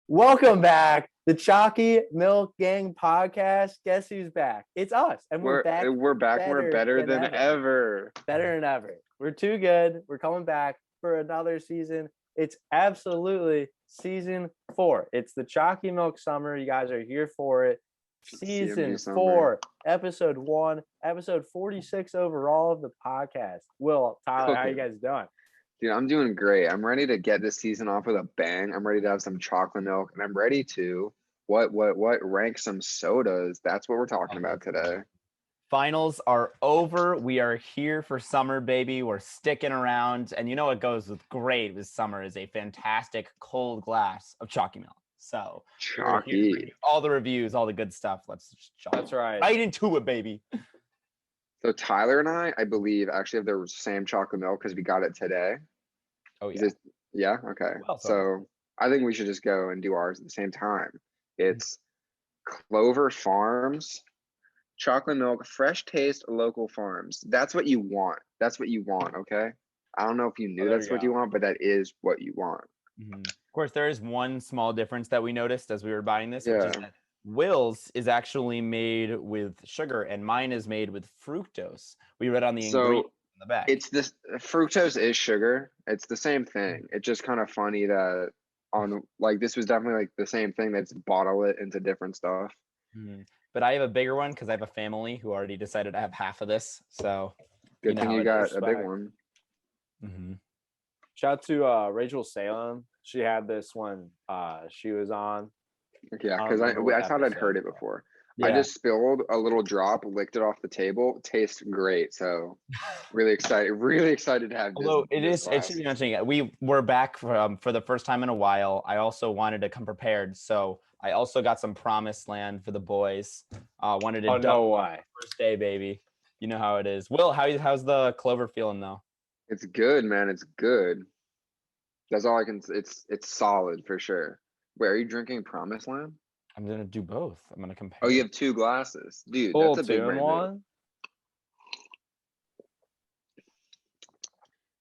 Welcome back, the Chalky Milk Gang podcast. Guess who's back? It's us, and we're back. We're back. We're better than ever. Better than ever. We're too good. We're coming back for another season. It's absolutely season 4. It's the Chalky Milk Summer. You guys are here for it. Season 4, episode 1, episode 46 overall of the podcast. Will, Tyler, how you guys doing? Dude, I'm doing great. I'm ready to get this season off with a bang. I'm ready to have some chocolate milk, and I'm ready to rank some sodas. That's what we're talking about today. Finals are over. We are here for summer, baby. We're sticking around, and you know what goes with great with summer is a fantastic cold glass of chalky milk. So Chalky, all the reviews, all the good stuff. Let's just That's right. Right into it, baby. So Tyler and I believe, actually have the same chocolate milk because we got it today. Oh, yeah. Yeah? Okay. Well, so I think we should just go and do ours at the same time. It's Clover Farms chocolate milk, fresh taste, local farms. That's what you want. That's what you want, okay? I don't know if you knew that's what you want, but that is what you want. Mm-hmm. Of course, there is one small difference that we noticed as we were buying this, Yeah. which is that Will's is actually made with sugar and mine is made with fructose. We read on the ingredients in the back. It's this fructose is sugar. It's the same thing. It's just kind of funny that this was definitely like the same thing that's bottle it into different stuff. Mm-hmm. But I have a bigger one because I have a family who already decided to have half of this. So good thing you got a big one. Mm-hmm. Shout out to Rachel Salem. She had this one. She was on. Yeah, because I thought I'd heard it before. Yeah. I just spilled a little drop, licked it off the table. Tastes great. So really excited to have this. Although it should be mentioning we were back for the first time in a while. I also wanted to come prepared. So I also got some Promised Land for the boys. Wanted to no way. First day, baby. You know how it is. Will, how's the Clover feeling though? It's good, man. It's good. That's all I can. It's solid for sure. Wait, are you drinking Promised Land? I'm gonna do both. I'm gonna compare. Oh, you have 2 glasses, dude. Full That's a big 2-in-1.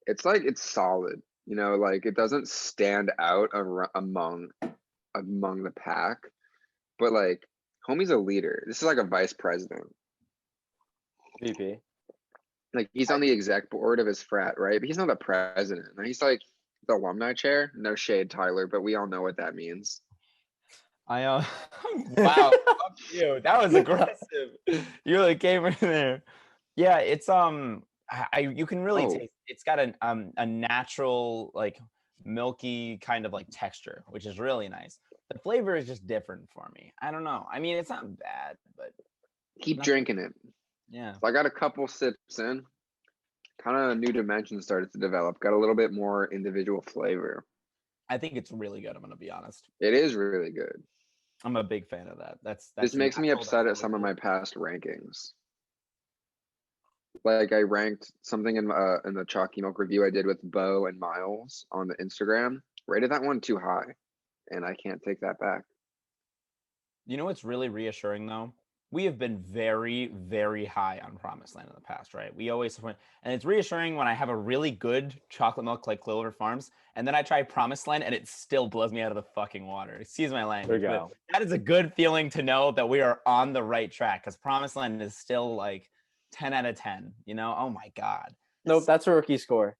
It's like it's solid. You know, like it doesn't stand out among the pack, but like homie's a leader. This is like a vice president. VP. Like he's on the exec board of his frat, right? But he's not the president. He's like the alumni chair. No shade, Tyler, but we all know what that means. Wow, fuck you. That was aggressive. You really came in there. Yeah, it's you can really taste. It's got a natural like milky kind of like texture, which is really nice. The flavor is just different for me. I don't know. I mean, it's not bad, but keep drinking it. Yeah. So I got a couple sips in. Kind of a new dimension started to develop. Got a little bit more individual flavor. I think it's really good. I'm gonna be honest. It is really good. I'm a big fan of that. This makes me upset at some of my past rankings. Like I ranked something in the Chalky Milk review I did with Bo and Miles on the Instagram. Rated that one too high, and I can't take that back. You know what's really reassuring though? We have been very, very high on Promised Land in the past, right? We always, and it's reassuring when I have a really good chocolate milk like Clover Farms, and then I try Promised Land and it still blows me out of the fucking water. Excuse my language. There you go. That is a good feeling to know that we are on the right track because Promised Land is still like 10 out of 10, you know? Oh my God. Nope, that's a rookie score.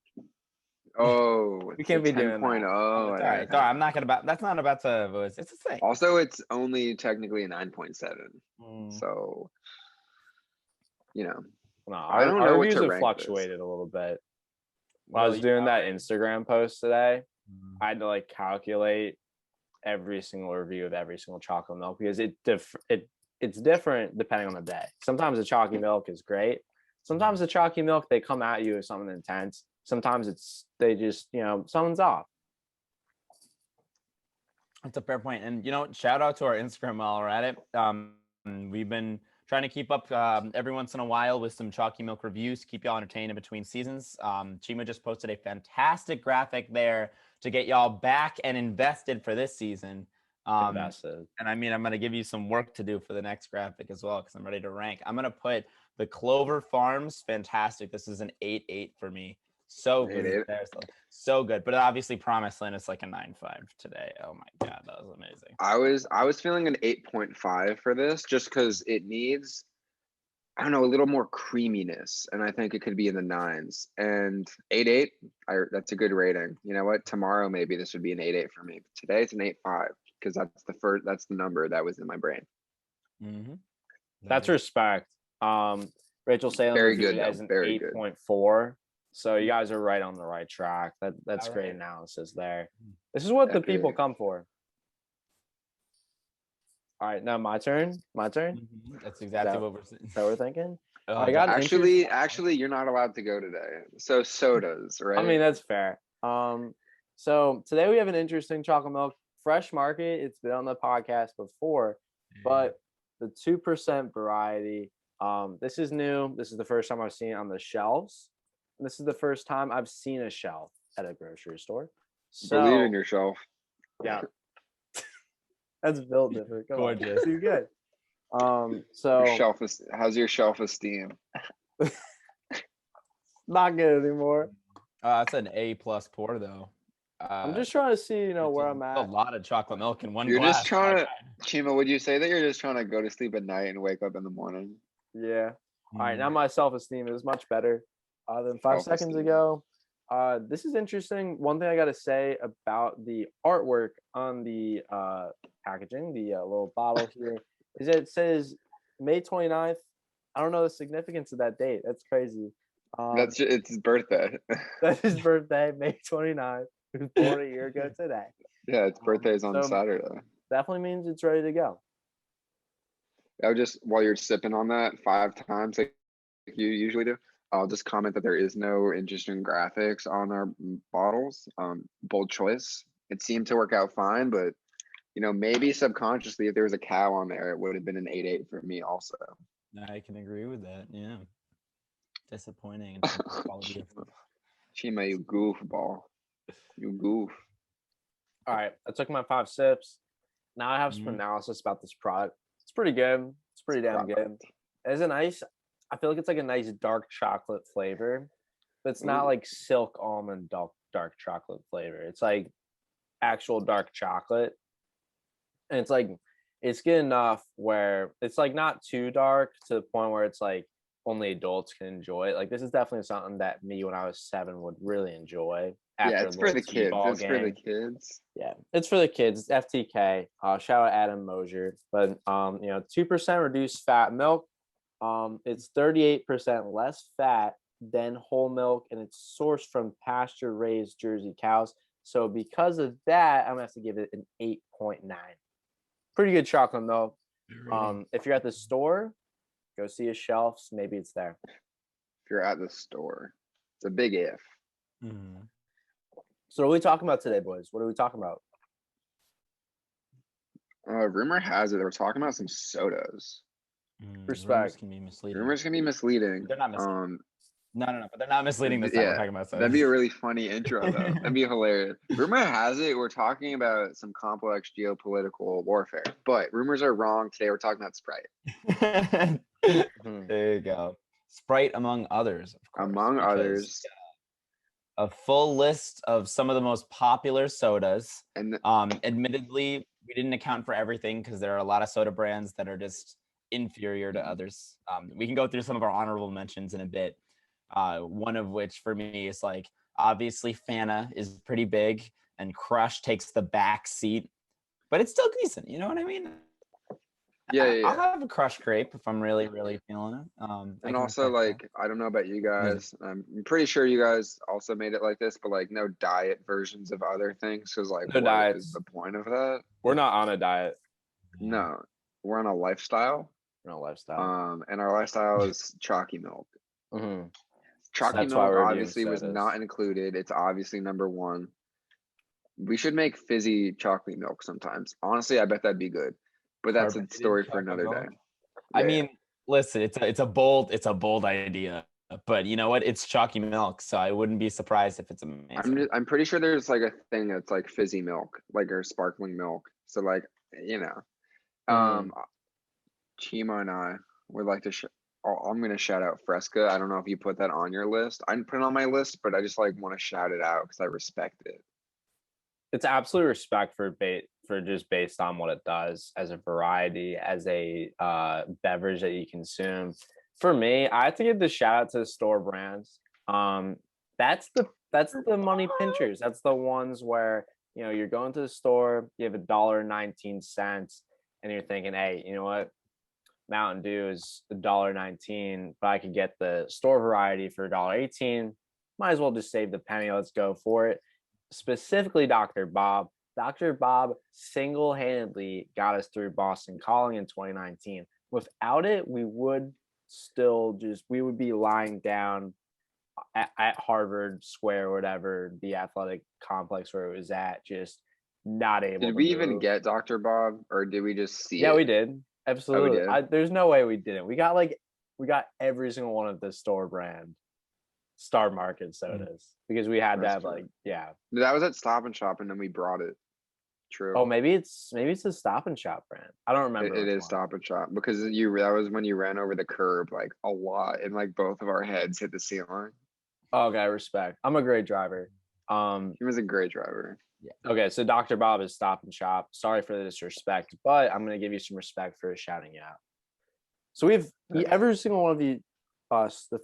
Oh, we can't be doing 10.0. All right. I'm not gonna that's not about to it's a thing. Also, it's only technically a 9.7. So, you know. No, I don't know our what reviews to have rank fluctuated a little bit. When I was doing that Instagram post today, I had to like calculate every single review of every single chocolate milk because it's different depending on the day. Sometimes the chalky milk is great. Sometimes the chalky milk, they come at you with something intense. Sometimes they just, someone's off. That's a fair point. And, shout out to our Instagram while we're at it. We've been trying to keep up every once in a while with some chalky milk reviews, keep y'all entertained in between seasons. Chima just posted a fantastic graphic there to get y'all back and invested for this season. Invested. And I mean, I'm going to give you some work to do for the next graphic as well because I'm ready to rank. I'm going to put the Clover Farms, fantastic. This is an 8-8 for me. So good. So good. But obviously Promised Land is like a 9.5 today. Oh my God, that was amazing. I was feeling an 8.5 for this just because it needs, I don't know, a little more creaminess, and I think it could be in the 9s. And 8.8, that's a good rating. You know what? Tomorrow maybe this would be an 8.8 for me. But today it's an 8.5 because that's the number that was in my brain. Mm-hmm. That's respect. Rachel Salem Very reviewed good, it as an very good. 8.4. So you guys are right on the right track. That's great analysis there. This is what the people come for. All right, now my turn. Mm-hmm. That's exactly what we're thinking. I got actually, you're not allowed to go today. So SODAS, right? I mean, that's fair. So today we have an interesting chocolate milk fresh market. It's been on the podcast before, but the 2% variety. This is new. This is the first time I've seen it on the shelves. And this is the first time I've seen a shelf at a grocery store. So, believe in yourself. Yeah. That's built different. Come Gorgeous. On. Too good. So how's your shelf esteem? Not good anymore. That's an A+ pour though. I'm just trying to see, where I'm at. A lot of chocolate milk in one glass. You're just trying to, Chima, would you say that you're just trying to go to sleep at night and wake up in the morning? Yeah. All right, now my self-esteem is much better than 5 seconds ago. This is interesting. One thing I got to say about the artwork on the packaging, the little bottle here, is that it says May 29th. I don't know the significance of that date. That's crazy. It's his birthday. That's his birthday, May 29th. He was born a year ago today. Yeah, its birthday is on Saturday. Definitely means it's ready to go. I would just, while you're sipping on that 5 times like you usually do, I'll just comment that there is no interesting graphics on our bottles. Bold choice. It seemed to work out fine, but maybe subconsciously, if there was a cow on there, it would have been an 8.8 for me also. I can agree with that. Yeah. Disappointing. Chima, you goofball. You goof. All right, I took my 5 sips. Now I have some analysis about this product. It's pretty good. It's pretty damn good. It's a nice, I feel like it's like a nice dark chocolate flavor, but it's not like silk almond dark chocolate flavor. It's like actual dark chocolate. And it's like, it's good enough where it's like not too dark to the point where it's like only adults can enjoy it. Like this is definitely something that me when I was 7 would really enjoy. Yeah, it's for the kids. It's for the kids. Yeah, it's for the kids. It's FTK. Shout out Adam Mosier. But 2% reduced fat milk. It's 38% less fat than whole milk, and it's sourced from pasture-raised Jersey cows. So because of that, I'm gonna have to give it an 8.9. Pretty good chocolate milk. If you're at the store, go see his shelves. Maybe it's there. If you're at the store, it's a big if. Mm-hmm. So what are we talking about today, boys? What are we talking about? Rumor has it that we're talking about some SODAS. Respect. Rumors can be misleading. Rumors can be misleading. They're not misleading. No, but they're not misleading this time. We're talking about SODAS. That'd be a really funny intro, though. That'd be hilarious. Rumor has it we're talking about some complex geopolitical warfare, but rumors are wrong. Today we're talking about Sprite. There you go. Sprite among others, of course. Among others. A full list of some of the most popular sodas. And admittedly, we didn't account for everything because there are a lot of soda brands that are just inferior to others. We can go through some of our honorable mentions in a bit. One of which for me is like, obviously Fanta is pretty big and Crush takes the back seat, but it's still decent. You know what I mean? Yeah. I'll have a Crush grape if I'm really, really feeling it. And also, like, I don't know about you guys. I'm pretty sure you guys also made it like this, but like no diet versions of other things. Because like, what is the point of that? We're not on a diet. No, we're on a lifestyle. We're on a lifestyle. And our lifestyle is chalky milk. Mm-hmm. Chalky milk obviously was not included. It's obviously number 1. We should make fizzy chocolate milk sometimes. Honestly, I bet that'd be good. But that's a story for another day. I mean, listen, it's a bold idea. But you know what? It's chalky milk, so I wouldn't be surprised if it's amazing. I'm pretty sure there's like a thing that's like fizzy milk, like or sparkling milk. So like, Chima and I would like to I'm gonna shout out Fresca. I don't know if you put that on your list. I didn't put it on my list, but I just like want to shout it out because I respect it. It's absolute respect for just based on what it does as a variety, as a beverage that you consume. For me, I have to give the shout out to the store brands. That's the money pinchers. That's the ones where you're going to the store, you have $1.19, and you're thinking, hey, you know what? Mountain Dew is $1.19, but I could get the store variety for $1.18. Might as well just save the penny. Let's go for it. Specifically, Dr. Bob. Dr. Bob single-handedly got us through Boston Calling in 2019. Without it, we would be lying down at Harvard Square, or whatever, the athletic complex where it was at, just not able to Did we move. even get Dr. Bob, or did we just see it? Yeah, we did. Absolutely. Oh, we did? There's no way we didn't. We got every single one of the store brand Star Market sodas because we had to have That was at Stop and Shop, and then we brought it. True. Oh, maybe it's a Stop and Shop brand. I don't remember. It is Stop and Shop because that was when you ran over the curb like a lot, and like both of our heads hit the ceiling. Okay, respect. I'm a great driver. He was a great driver. Yeah. Okay, so Dr. Bob is Stop and Shop. Sorry for the disrespect, but I'm gonna give you some respect for shouting you out. So every single one of the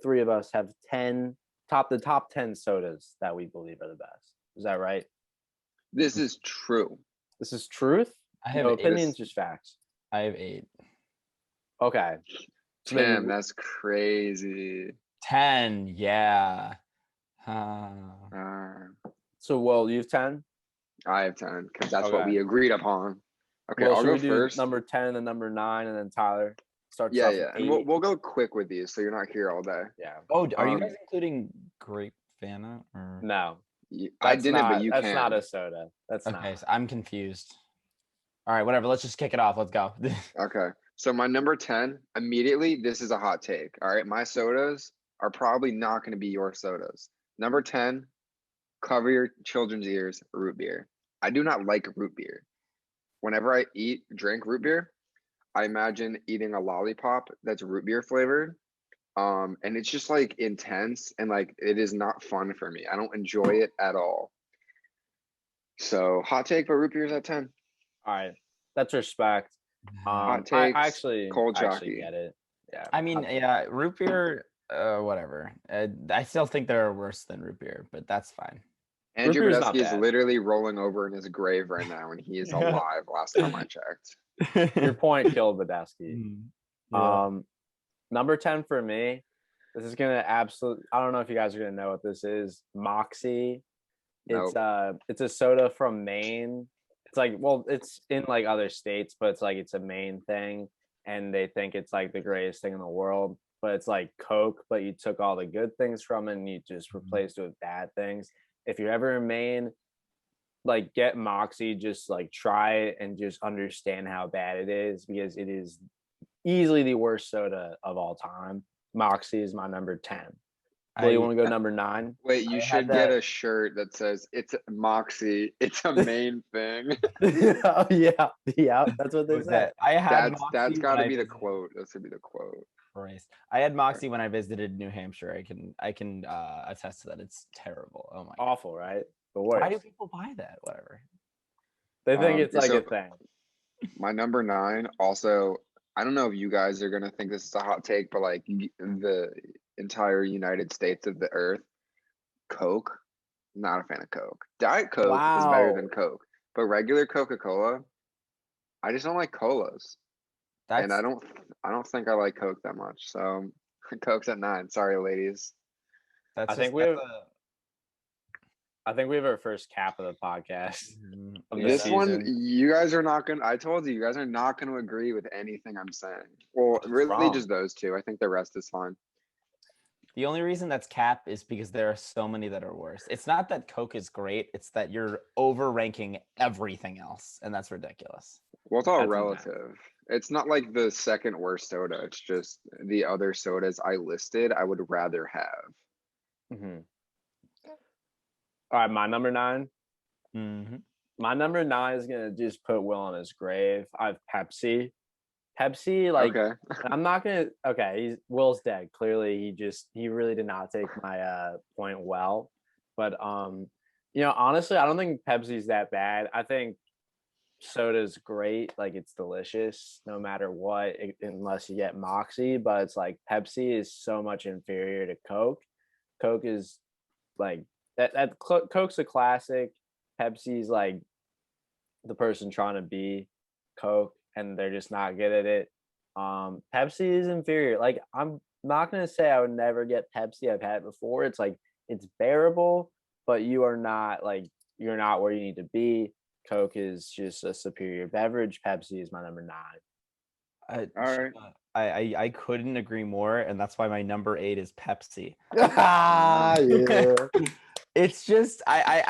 three of us, have the top 10 sodas that we believe are the best. Is that right? This is true. This is truth. I have no opinions, just facts. I have 8. Okay. So damn, that's crazy. 10, yeah. So, well, you have 10? I have 10 because that's what we agreed upon. Okay, well, I'll go first. Number 10 and then number 9, and then Tyler starts. Yeah, and we'll go quick with these, so you're not here all day. Yeah. Oh, are you guys including grape Fanta or no? I didn't, but you can. That's not a soda. That's okay. Not. So I'm confused. All right, whatever. Let's just kick it off. Let's go. Okay. So my number 10, immediately, this is a hot take. All right. My sodas are probably not going to be your sodas. Number 10, cover your children's ears, root beer. I do not like root beer. Whenever I drink root beer, I imagine eating a lollipop that's root beer flavored. And it's just like intense and like it is not fun for me. I don't enjoy it at all. So hot take, but root beer's at 10. All right. That's respect. Hot takes, I actually cold I jockey. actually get it. Yeah. I mean, yeah, root beer, whatever. I still think they're worse than root beer, but that's fine. Andrew Badesky is literally rolling over in his grave right now, and he is alive. Last time I checked. Your point killed Badesky. Yeah. Number 10 for me. This is gonna absolutely. I don't know if you guys are gonna know what this is. Moxie. It's it's a soda from Maine. It's like, well, it's in like other states, but it's a Maine thing, and they think it's like the greatest thing in the world. But it's like Coke, but you took all the good things from it and you just replaced it with bad things. If you're ever in Maine, like get Moxie, just like try it and just understand how bad it is, because it is easily the worst soda of all time. Moxie is my number 10. Well, you want to go number 9? Wait, you should get a shirt that says it's Moxie. It's a Maine thing. Oh yeah, that's what they said. I had that's got to be the quote. That's gonna be the quote. Christ. I had Moxie when I visited New Hampshire. I can attest to that. It's terrible. Oh my God. Awful, right? The worst. Why do people buy that? Whatever. They think it's like a thing. My number 9 also. I don't know if you guys are gonna think this is a hot take, but like the entire United States of the earth, Coke. Not a fan of Coke. Diet Coke is better than Coke, but regular Coca-Cola, I just don't like colas. And I don't think I like Coke that much. So Coke's at 9. Sorry, ladies. I think we have our first cap of the podcast. This one, you guys are not gonna. I told you guys are not gonna agree with anything I'm saying. Well, really, just those two. I think the rest is fine. The only reason that's cap is because there are so many that are worse. It's not that Coke is great. It's that you're over-ranking everything else, and that's ridiculous. Well, it's all relative. It's not like the second worst soda. It's just the other sodas I listed, I would rather have. Mm-hmm. All right, my number 9. Mm-hmm. My number 9 is gonna just put Will on his grave. I have Pepsi. Pepsi, like Okay. I'm not gonna. Okay, Will's dead. Clearly, he really did not take my point well. But honestly, I don't think Pepsi's that bad. I think soda's great. Like it's delicious no matter what, unless you get Moxie. But it's like Pepsi is so much inferior to Coke. Coke is like Coke's a classic. Pepsi's like the person trying to be Coke and they're just not good at it. Pepsi is inferior. Like I'm not gonna say I would never get Pepsi. I've had it before. It's like it's bearable, but you're not where you need to be. Coke is just a superior beverage. Pepsi is my number 9. All right. I couldn't agree more, and that's why my number 8 is Pepsi. Yeah. It's just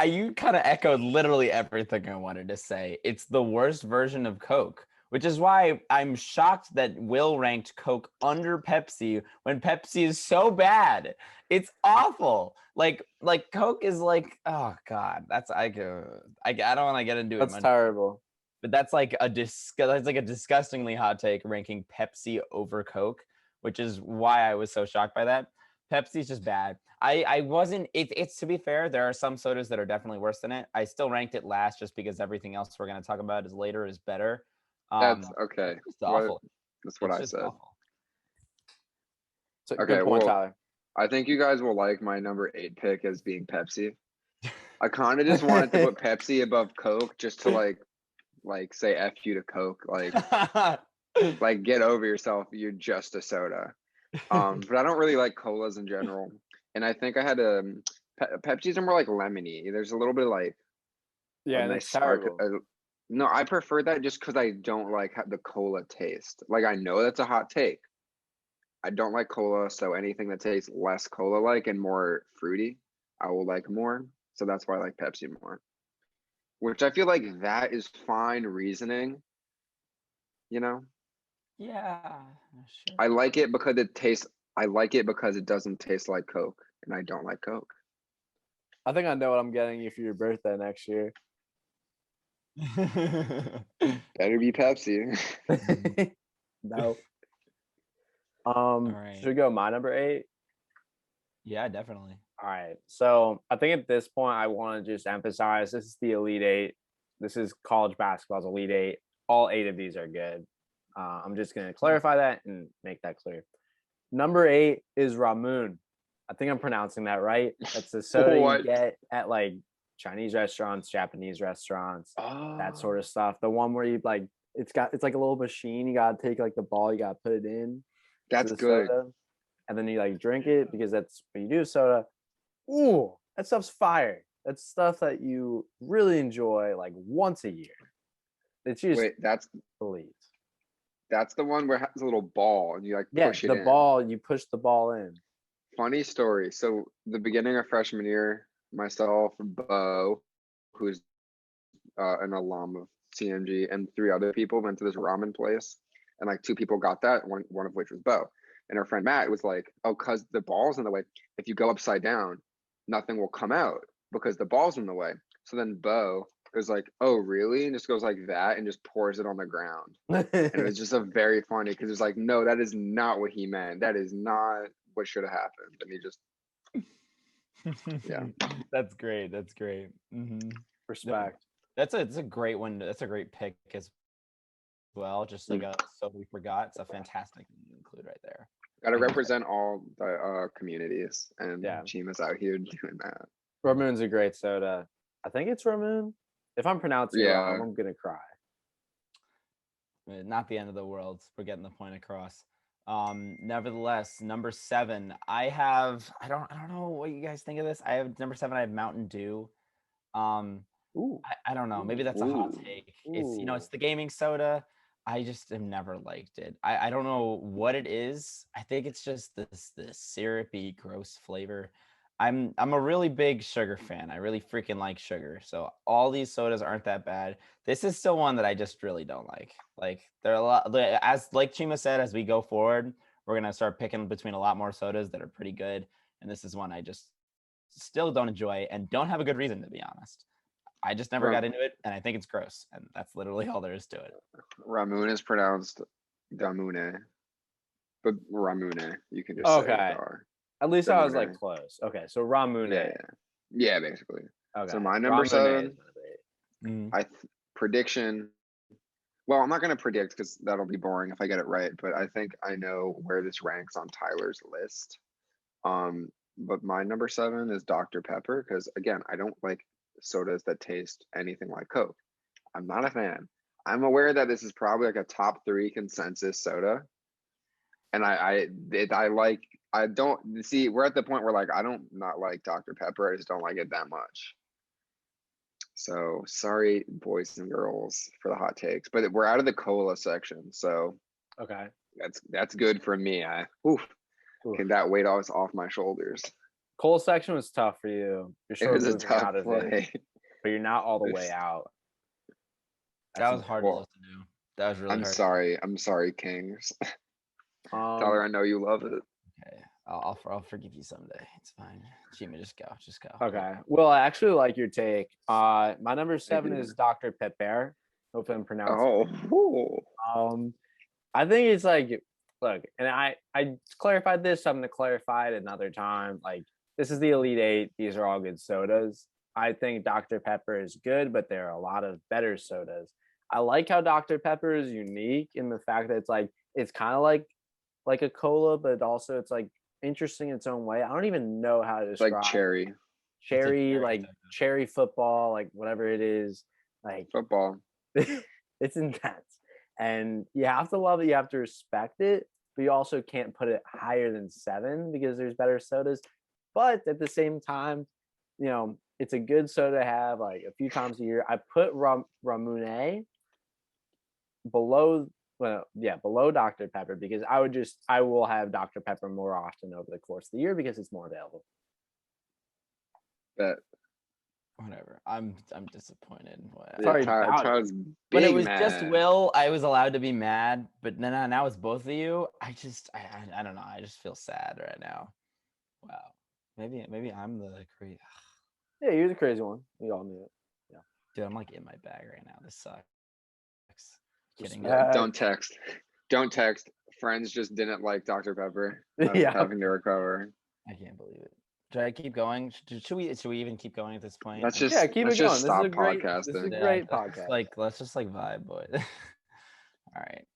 you kind of echoed literally everything I wanted to say. It's the worst version of Coke, which is why I'm shocked that Will ranked Coke under Pepsi when Pepsi is so bad. It's awful. Like Coke is like, oh God, that's I don't want to get into it. That's terrible. But that's like a disgustingly hot take, ranking Pepsi over Coke, which is why I was so shocked by that. Pepsi's just bad. I wasn't. It's to be fair, there are some sodas that are definitely worse than it. I still ranked it last just because everything else we're going to talk about is better. That's okay. It's awful. That's what I said. Awful. So, okay, good point, well, Tyler. I think you guys will like my number 8 pick as being Pepsi. I kind of just wanted to put Pepsi above Coke just to like say F you to Coke. Like get over yourself. You're just a soda. But I don't really like colas in general. And I think I had Pepsi's are more like lemony. There's a little bit of like Yeah, a nice that's spark. terrible. No, I prefer that just because I don't like the cola taste. Like I know that's a hot take. I don't like cola, so anything that tastes less cola-like and more fruity, I will like more. So that's why I like Pepsi more. Which I feel like that is fine reasoning. You know? Yeah. Sure. I like it because it doesn't taste like Coke, and I don't like Coke. I think I know what I'm getting you for your birthday next year. Better be Pepsi. No. right. Should we go my number 8? Yeah, definitely. All right. So I think at this point I want to just emphasize this is the Elite 8. This is college basketball's Elite 8. All 8 of these are good. I'm just gonna clarify that and make that clear. Number 8 is Ramun. I think I'm pronouncing that right. That's the soda you get at like Chinese restaurants, Japanese restaurants, that sort of stuff. The one where you like it's like a little machine. You gotta take like the ball, you gotta put it in. That's good. Soda, and then you like drink it because that's what you do. Soda. Ooh, that stuff's fire. That's stuff that you really enjoy like once a year. It's just that's elite. That's the one where it has a little ball and you like push it in. You push the ball in. Funny story. So the beginning of freshman year, myself, Bo, who's an alum of CMG, and 3 other people went to this ramen place, and like 2 people got that, one of which was Bo. And our friend Matt was like, "Oh, cause the ball's in the way. If you go upside down, nothing will come out because the ball's in the way." So then Bo goes like, "Oh, really?" And just goes like that and just pours it on the ground. And it was just a very funny because it's like, no, that is not what he meant. That is not what should have happened. And he just, yeah. That's great. That's great. Mm-hmm. Respect. That's a great one. That's a great pick as well. Just like a soda we forgot. It's a fantastic thing to include right there. Gotta represent all the communities, and Chima's out here doing that. Ramun's a great soda. I think it's Ramun. If I'm pronouncing it wrong, I'm gonna cry. Not the end of the world. We're getting the point across. Nevertheless, number 7. I don't know what you guys think of this. I have number 7. I have Mountain Dew. I don't know. Maybe that's a hot take. It's it's the gaming soda. I just have never liked it. I don't know what it is. I think it's just this syrupy, gross flavor. I'm a really big sugar fan. I really freaking like sugar. So all these sodas aren't that bad. This is still one that I just really don't like. Like there are a lot, as like Chima said, as we go forward, we're gonna start picking between a lot more sodas that are pretty good. And this is one I just still don't enjoy and don't have a good reason, to be honest. I just never got into it, and I think it's gross, and that's literally all there is to it. Ramun is pronounced Damune. But Ramune, you can just say Okay. Dar. At least I was Damune. like close. Okay, so Ramune. Yeah, basically. Okay. So my number Ramune 7, is my debate. prediction. Well, I'm not going to predict because that'll be boring if I get it right, but I think I know where this ranks on Tyler's list. But my number 7 is Dr. Pepper because, again, I don't like sodas that taste anything like Coke. I'm not a fan. I'm aware that this is probably like a top 3 consensus soda, and I don't see. We're at the point where like I don't not like Dr. Pepper. I just don't like it that much. So sorry, boys and girls, for the hot takes, but we're out of the cola section, so Okay. that's good for me. Can that weight off my shoulders? Cola section was tough for you. You're It sort was of a moving tough out of play. it, but you're not all the way out. That was hard to listen to. That was really hard. I'm sorry, Kings. Um, Tyler, I know you love it. Okay, I'll forgive you someday. It's fine. Jimmy, just go. Okay. Well, I actually like your take. My number 7 is Dr. Pepper. Hopefully I'm pronouncing it. I think it's like, look, and I clarified this, so I'm gonna clarify it another time. Like, this is the Elite 8. These are all good sodas. I think Dr. Pepper is good, but there are a lot of better sodas. I like how Dr. Pepper is unique in the fact that it's kind of like a cola, but also it's like interesting in its own way. I don't even know how to describe like cherry, like cherry football, like whatever it is, like football. It's intense, and you have to love it. You have to respect it, but you also can't put it higher than 7 because there's better sodas. But at the same time, it's a good soda to have like a few times a year. I put Ramune below Dr. Pepper because I will have Dr. Pepper more often over the course of the year because it's more available. But whatever. I'm disappointed. Sorry, Tyler's when it was mad. just Will, I was allowed to be mad, but now it's both of you. I don't know. I just feel sad right now. Wow. Maybe I'm the crazy. Yeah, you're the crazy one. We all knew it. Yeah. Dude, I'm like in my bag right now. This sucks. Kidding. Don't text. Friends just didn't like Dr. Pepper. Having to recover. I can't believe it. Should I keep going? Should we even keep going at this point? Let's just keep it going. Stop podcasting. This is a great podcast. Let's just vibe, boy. All right.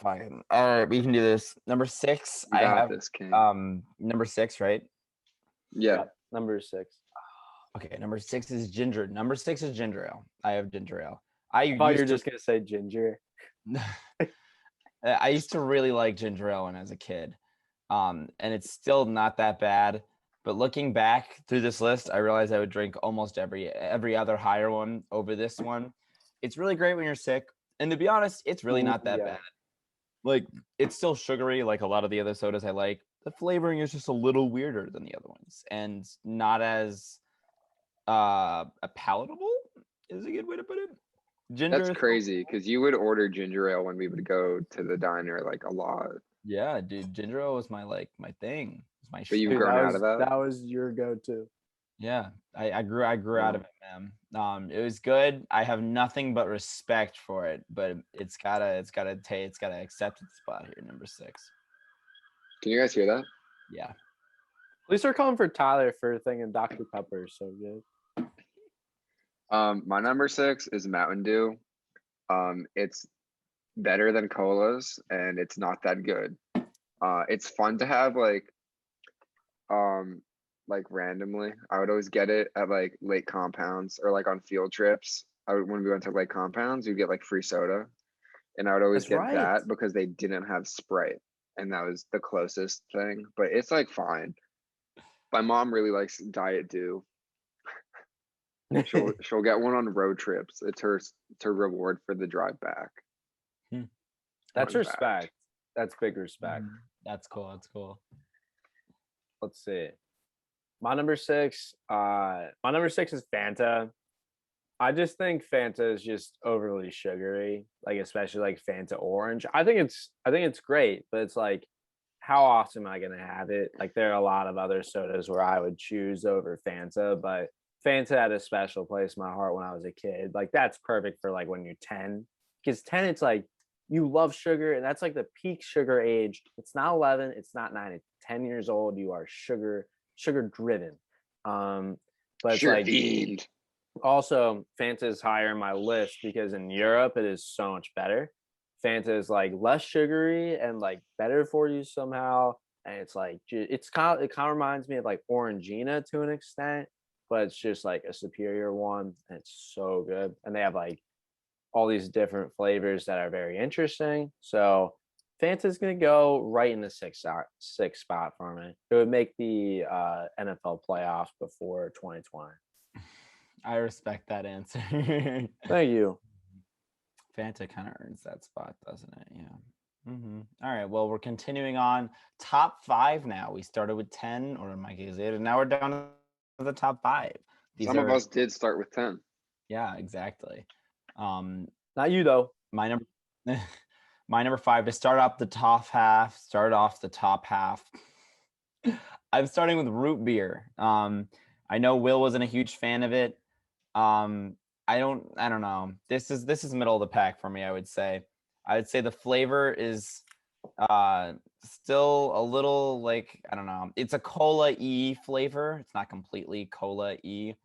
Fine. All right, we can do this. Number 6. I have this, King. Number 6, right? Yeah. Number 6. Okay, number 6 is ginger. Number 6 is ginger ale. I have ginger ale. I thought you were just gonna say ginger. I used to really like ginger ale when I was a kid. And it's still not that bad. But looking back through this list, I realized I would drink almost every other higher one over this one. It's really great when you're sick. And to be honest, it's really not that bad. Like, it's still sugary like a lot of the other sodas I like. The flavoring is just a little weirder than the other ones and not as palatable is a good way to put it. That's crazy because you would order ginger ale when we would go to the diner like a lot. Yeah, dude, ginger ale was my thing. But you've grown out of that. That was your go-to. Yeah, I grew out of it, man. It was good. I have nothing but respect for it, but it's gotta accept its spot here, number 6. Can you guys hear that? Yeah. At least we're calling for Tyler for thinking Dr. Pepper is so good. My number 6 is Mountain Dew. It's better than colas, and it's not that good. It's fun to have like randomly. I would always get it at like lake compounds or like on field trips. When we went to lake compounds, you'd get like free soda, and I would always get that because they didn't have Sprite, and that was the closest thing. But it's like fine. My mom really likes Diet Dew. She'll get one on road trips. It's her reward for the drive back. That's respect. That's big respect. That's cool. Let's see. My number 6 is Fanta. I just think Fanta is just overly sugary, like especially like Fanta Orange. I think it's great, but it's like, how often am I gonna have it? Like, there are a lot of other sodas where I would choose over Fanta, but Fanta had a special place in my heart when I was a kid. Like, that's perfect for like when you're 10, because 10, it's like you love sugar, and that's like the peak sugar age. It's not 11, it's not 9, it's 10 years old. You are sugar driven. But it's Sure like fiend. also Fanta is higher in my list because in Europe it is so much better. Fanta is like less sugary and like better for you somehow, and it's like it kind of reminds me of like Orangina to an extent, but it's just like a superior one, and it's so good. And they have like all these different flavors that are very interesting. So Fanta's gonna go right in the sixth spot for me. It would make the NFL playoffs before 2020. I respect that answer. Thank you. Fanta kind of earns that spot, doesn't it? Yeah. All right. Well, we're continuing on top 5 now. We started with 10, or in my case, 8, and now we're down to the top 5. Some of us did start with 10. Yeah, exactly. Not you though. My number 5 to start off the top half. I'm starting with root beer. I know Will wasn't a huge fan of it. I don't know. This is middle of the pack for me, I would say. I would say the flavor is still a little like, I don't know. It's a cola-y flavor. It's not completely cola-y.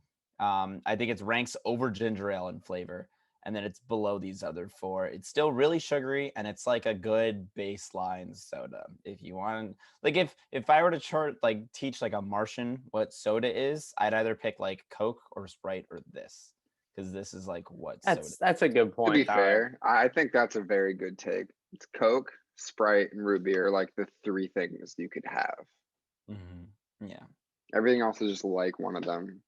I think it ranks over ginger ale in flavor, and then it's below these other 4. It's still really sugary, and it's like a good baseline soda. If you want, like, if I were to teach like a Martian what soda is, I'd either pick like Coke or Sprite or this, because this is like what that's a good point. To be fair, I think that's a very good take. It's Coke, Sprite, and root beer, like the 3 things you could have. Yeah. Everything else is just like one of them.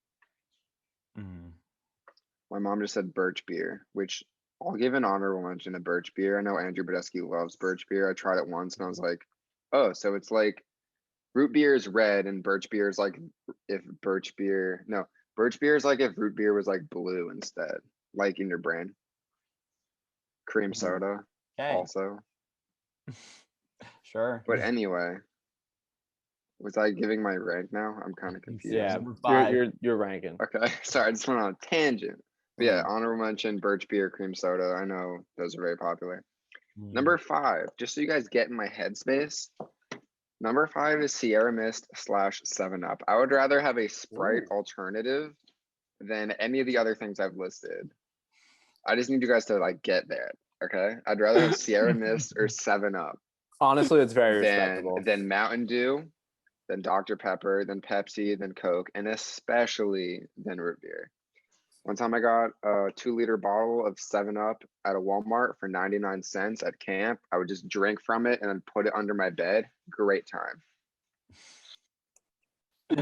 My mom just said birch beer, which I'll give an honorable mention to birch beer. I know Andrew Badesky loves birch beer. I tried it once and I was like, oh, so it's like root beer is red and birch beer is like birch beer is like if root beer was like blue instead, like in your brain. Cream soda also. Sure. But anyway, was I giving my rank now? I'm kind of confused. Yeah, you're ranking. Okay, sorry, I just went on a tangent. But yeah, honorable mention, birch beer, cream soda. I know those are very popular. Number 5, just so you guys get in my headspace. Number 5 is Sierra Mist / 7-Up. I would rather have a Sprite alternative than any of the other things I've listed. I just need you guys to like get there. Okay, I'd rather have Sierra Mist or 7-Up. Honestly, it's very respectable. Than Mountain Dew, then Dr. Pepper, then Pepsi, then Coke, and especially then root beer. One time I got a 2-liter bottle of 7-Up at a Walmart for 99 cents at camp. I would just drink from it and then put it under my bed. Great time.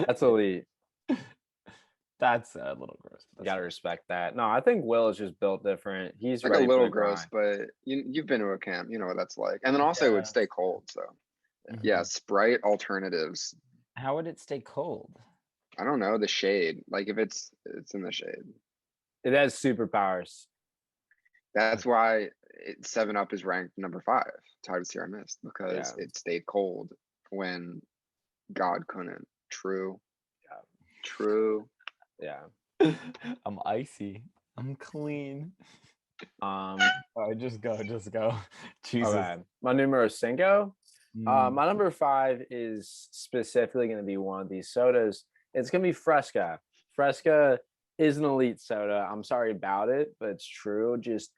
That's elite. That's a little gross. You gotta respect that. No, I think Will is just built different. He's like ready a little for the gross, grind. but you've been to a camp, you know what that's like. And then also it would stay cold. So yeah, Sprite alternatives. How would it stay cold? I don't know, the shade. Like if it's in the shade. It has superpowers. That's why 7-Up is ranked number 5, tied with Sierra Mist, because it stayed cold when God couldn't. True. Yeah. True. Yeah. I'm icy. I'm clean. Just go. Jesus. Okay. My numero 5. My number 5 is specifically going to be one of these sodas. It's going to be Fresca. Fresca is an elite soda. I'm sorry about it, but it's true. Just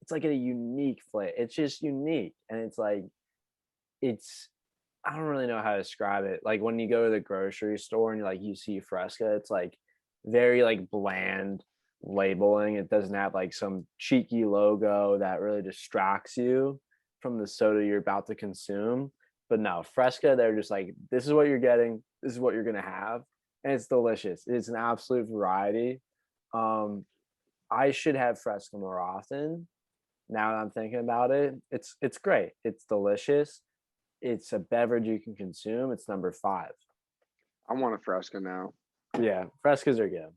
it's like a unique flavor. It's just unique, and it's like I don't really know how to describe it. Like when you go to the grocery store and you see Fresca, it's like very like bland labeling. It doesn't have like some cheeky logo that really distracts you from the soda you're about to consume. But no, Fresca, they're just like, this is what you're getting. This is what you're gonna have. And it's delicious. It's an absolute variety. I should have Fresca more often. Now that I'm thinking about it, it's great. It's delicious. It's a beverage you can consume. It's number 5. I want a Fresca now. Yeah, Frescas are good.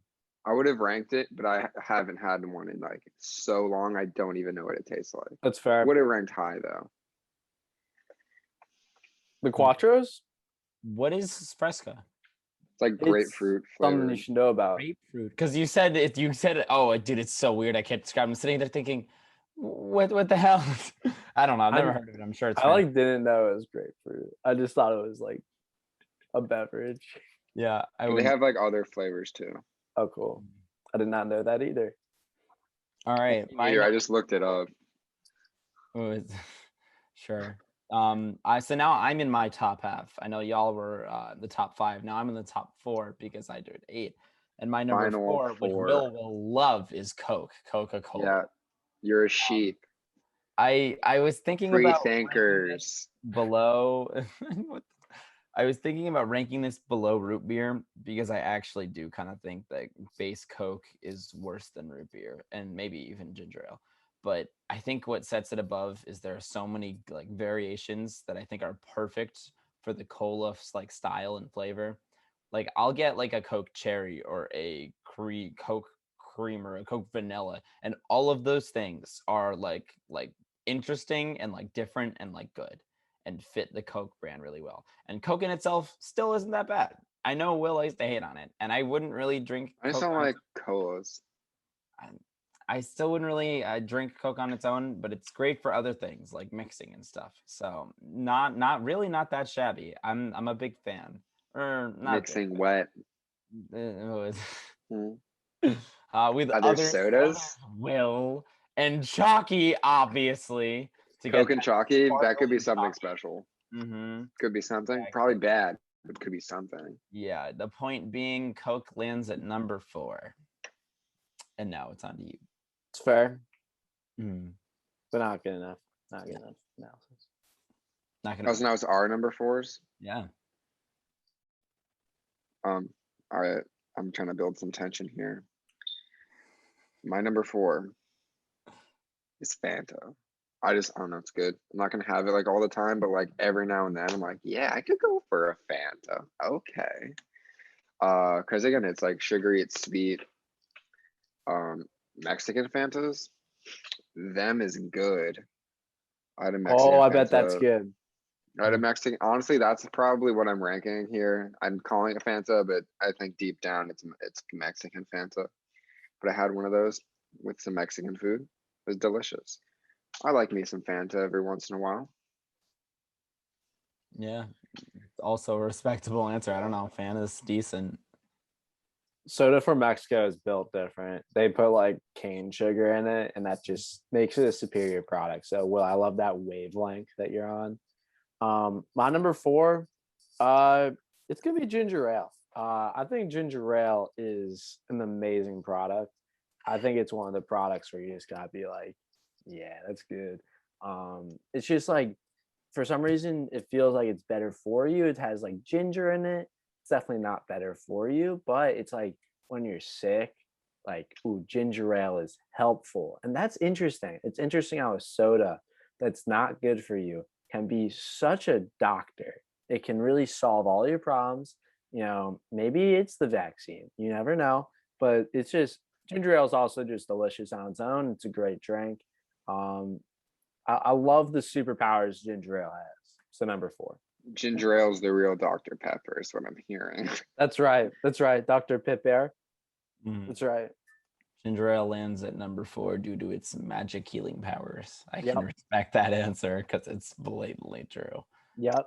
I would have ranked it, but I haven't had one in like so long. I don't even know what it tastes like. That's fair. Would have ranked high though. The Quattros? What is Fresca? It's like grapefruit flavor. Something you should know about. Grapefruit. Because you said it. Oh, dude, it's so weird. I can't describe. I'm sitting there thinking, What the hell? I don't know. I've never heard of it. I'm sure it's. I didn't know it was grapefruit. I just thought it was like a beverage. Yeah, They have like other flavors too. Oh, cool. I did not know that either. All right, I just looked it up. Sure. So now I'm in my top half. I know y'all were the top 5. Now I'm in the top 4 because I did 8. And my number Final 4, which Will love, is Coca-Cola. Yeah, you're a sheep. I was thinking Free about thinkers below. I was thinking about ranking this below root beer because I actually do kind of think that base Coke is worse than root beer and maybe even ginger ale. But I think what sets it above is there are so many like variations that I think are perfect for the cola like style and flavor. Like I'll get like a Coke cherry or a Coke cream or a Coke vanilla, and all of those things are like interesting and like different and like good and fit the Coke brand really well. And Coke in itself still isn't that bad. I know Will likes to hate on it, and I wouldn't really drink. I just don't like colas. I still wouldn't really drink Coke on its own, but it's great for other things like mixing and stuff. So not that shabby. I'm a big fan. Or not mixing wet. With other sodas, Will and Choccy, obviously. Coke and Choccy, that could be something special. Mm-hmm. Could be something. Probably bad, but could be something. Yeah, the point being Coke lands at number 4. And now it's on to you. It's fair. But not good enough. Not good enough analysis. Not gonna. Now it's our number 4s. Yeah. All right. I'm trying to build some tension here. My number 4 is Fanta. I don't know, it's good. I'm not gonna have it like all the time, but like every now and then I'm like, yeah, I could go for a Fanta. Okay. Because again, it's like sugary, it's sweet. Mexican Fantas, them is good. I had a Mexican I Fanta. bet that's good. I had a Mexican. Honestly, that's probably what I'm ranking here. I'm calling it Fanta, but I think deep down it's Mexican Fanta. But I had one of those with some Mexican food. It was delicious. I like me some Fanta every once in a while. Yeah, also a respectable answer. I don't know. Fanta's decent. Soda from Mexico is built different. They put like cane sugar in it, and that just makes it a superior product. So, Will, I love that wavelength that you're on. My number 4, it's gonna be ginger ale. I think ginger ale is an amazing product. I think it's one of the products where you just gotta be like, yeah, that's good. It's just like, for some reason, it feels like it's better for you. It has like ginger in it. It's definitely not better for you, but it's like when you're sick, like, ooh, ginger ale is helpful. And that's interesting. It's interesting how a soda that's not good for you can be such a doctor. It can really solve all your problems. You know, maybe it's the vaccine. You never know. But it's just, ginger ale is also just delicious on its own. It's a great drink. I love the superpowers ginger ale has. So number 4. Ginger ale is the real Dr. Pepper, is what I'm hearing. That's right. That's right. Dr. Pepper. That's right. Ginger ale lands at number 4 due to its magic healing powers. I can respect that answer because it's blatantly true. Yep.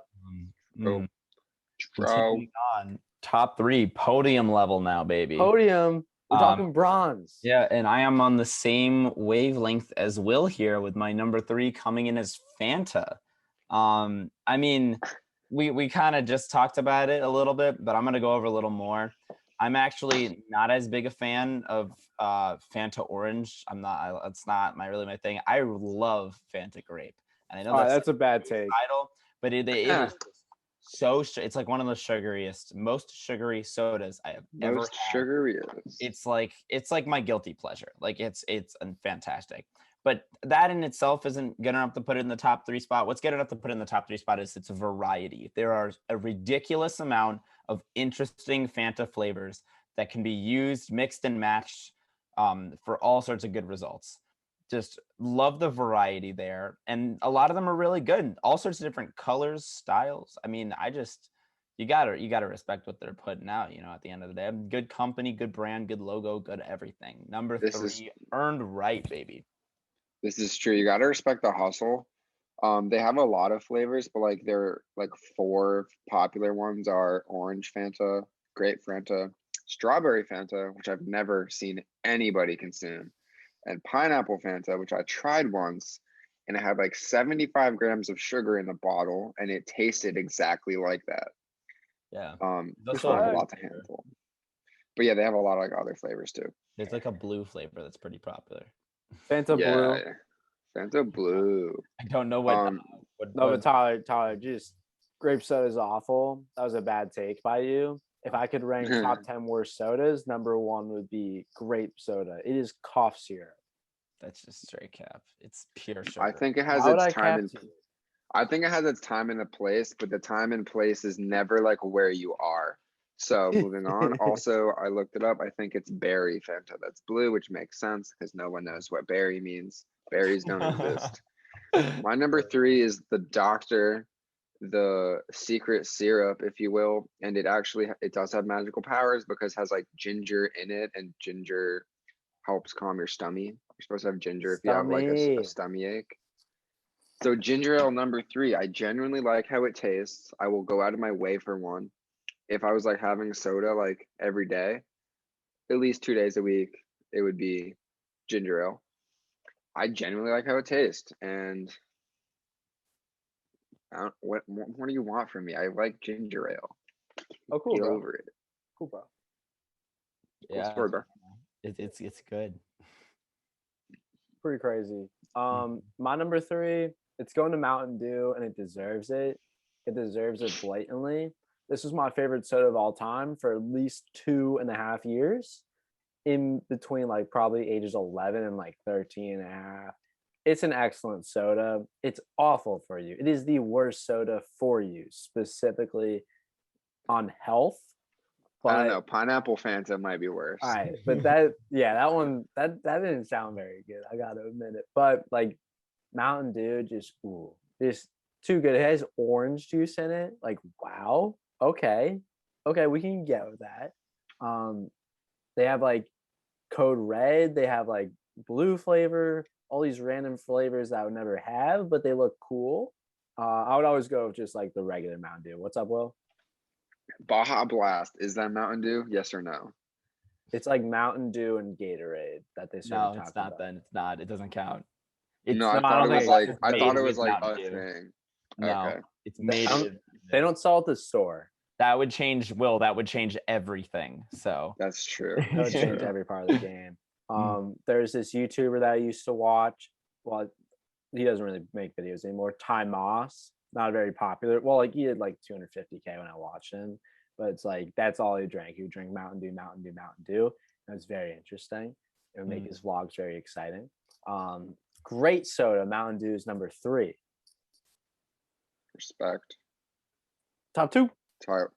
Continuing on, top 3, podium level now, baby. Podium. We're talking bronze. Yeah, and I am on the same wavelength as Will here with my number 3 coming in as Fanta. I mean, we kind of just talked about it a little bit, but I'm going to go over a little more. I'm actually not as big a fan of Fanta Orange. It's not my thing. I love Fanta Grape. And I know that's a bad take. Title, but it is it's like one of the most sugary sodas I have ever had. Sugariest. It's like my guilty pleasure. Like it's fantastic. But that in itself isn't good enough to put it in the top 3 spot. What's good enough to put it in the top 3 spot is its variety. There are a ridiculous amount of interesting Fanta flavors that can be used, mixed and matched for all sorts of good results. Just love the variety there. And a lot of them are really good. All sorts of different colors, styles. I mean, you gotta respect what they're putting out, at the end of the day. Good company, good brand, good logo, good everything. Number 3, earned right, baby. This is true. You gotta respect the hustle. They have a lot of flavors, but like they're like 4 popular ones are orange Fanta, grape Fanta, strawberry Fanta, which I've never seen anybody consume, and pineapple Fanta, which I tried once, and it had like 75 grams of sugar in the bottle, and it tasted exactly like that. Yeah. It's also a a lot to handle. But yeah, they have a lot of like other flavors too. There's like a blue flavor that's pretty popular. Fanta Blue. Yeah, Fanta Blue. I don't know what. No, but Tyler, just grape soda is awful. That was a bad take by you. If I could rank top 10 worst sodas, number 1 would be grape soda. It is cough syrup. That's just straight cap. It's pure sugar. I think it has its time and I think it has its time and a place, but the time and place is never like where you are. So moving on. Also, I looked it up. I think it's berry Fanta. That's blue, which makes sense because no one knows what berry means. Berries don't exist. My number 3 is the Doctor, the secret syrup, if you will, and it does have magical powers because it has like ginger in it, and ginger helps calm your stomach. You're supposed to have ginger if you have like a stomach ache. So ginger ale number 3, I genuinely like how it tastes. I will go out of my way for one. If I was like having soda like every day, at least 2 days a week, it would be ginger ale. I genuinely like how it tastes, and what do you want from me? I like ginger ale. Oh, cool, Get bro. over it. Cool, bro. Yeah, cool story, bro. It's good. Pretty crazy. My number 3, it's going to Mountain Dew, and it deserves it. It deserves it blatantly. This was my favorite soda of all time for at least 2.5 years, in between like probably ages 11 and like 13 and a half. It's an excellent soda. It's awful for you. It is the worst soda for you, specifically on health. But, I don't know. Pineapple Fanta might be worse. All right, but that one didn't sound very good. I gotta admit it. But like Mountain Dew, just too good. It has orange juice in it. Like, wow. Okay, we can get with that. They have like Code Red. They have like blue flavor. All these random flavors that I would never have, but they look cool. I would always go with just like the regular Mountain Dew. What's up, Will? Baja Blast, is that Mountain Dew? Yes or no? It's like Mountain Dew and Gatorade that they serve. No, it's not. Then it's not. It doesn't count. No, I thought it was like a thing. No, okay. It's made. They don't sell at the store. That would change. Will that would change everything? So that's true. That would change every part of the game. There's this YouTuber that I used to watch. Well, he doesn't really make videos anymore. Ty Moss, not very popular. Well, like he did like 250K when I watched him, but it's like that's all he drank. He would drink Mountain Dew, Mountain Dew, Mountain Dew. It was very interesting. It would make his vlogs very exciting. Great soda. Mountain Dew is number 3. Respect. Top 2. Tyler,